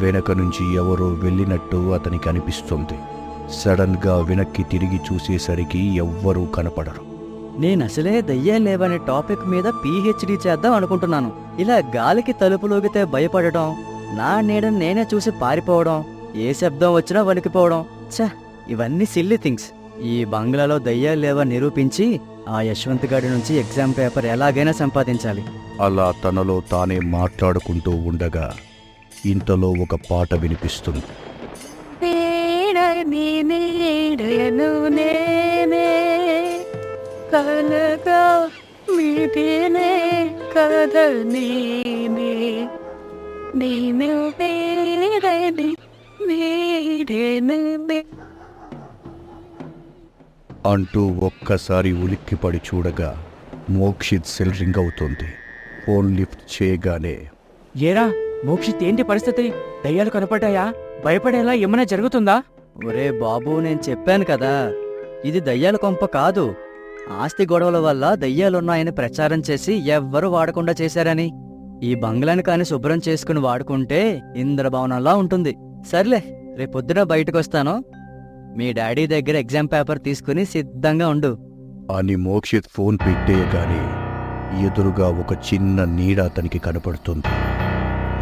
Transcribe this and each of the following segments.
వెనక నుంచి ఎవరో వెళ్ళినట్టు అతనికి అనిపిస్తుంది. సడన్గా వెనక్కి తిరిగి చూసేసరికి ఎవ్వరూ కనపడరు. నేనసలే దయ్యాలు లేవనే టాపిక్ మీద పీహెచ్డీ చేద్దాం అనుకుంటున్నాను. ఇలా గాలికి తలుపులోగితే భయపడటం, నా నీడని నేనే చూసి పారిపోవడం, ఏ శబ్దం వచ్చినా వణికిపోవడం, ఛ, ఇవన్నీ సిల్లీ థింగ్స్. ఈ బంగ్లాలో దయ్యాలు లేవని నిరూపించి ఆ యశ్వంత్ గారి నుంచి ఎగ్జామ్ పేపర్ ఎలాగైనా సంపాదించాలి. అలా తనలో తానే మాట్లాడుకుంటూ ఉండగా ఇంతలో ఒక పాట వినిపిస్తుంది. అంటూ ఒక్కసారి ఉలిక్కిపడి చూడగా మోక్షిత్ సెల్ రింగ్ అవుతుంది. ఫోన్ లిఫ్ట్ చేయగానే, ఏరా మోక్షిత్, ఏంటి పరిస్థితి? దయ్యాలు కనపడ్డాయా? భయపడేలా ఏమైనా జరుగుతుందా? ఒరే బాబు, నేను చెప్పాను కదా, ఇది దయ్యాల కొంప కాదు. ఆస్తి గొడవల వల్ల దయ్యాలున్నాయని ప్రచారం చేసి ఎవ్వరూ వాడకుండా చేశారని. ఈ బంగ్లాని కాని శుభ్రం చేసుకుని వాడుకుంటే ఇంద్రభవనంలా ఉంటుంది. సర్లే, రేపొద్దున బయటకొస్తాను. మీ డాడీ దగ్గర ఎగ్జామ్ పేపర్ తీసుకుని సిద్ధంగా ఉండు అని మోక్షిత్ ఫోన్ పెట్టేయగానే ఎదురుగా ఒక చిన్న నీడ అతనికి కనపడుతుంది.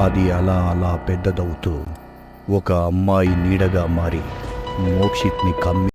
అది అలా అలా పెద్దదవుతూ ఒక అమ్మాయి నీడగా మారి మోక్షిత్ని కమ్మి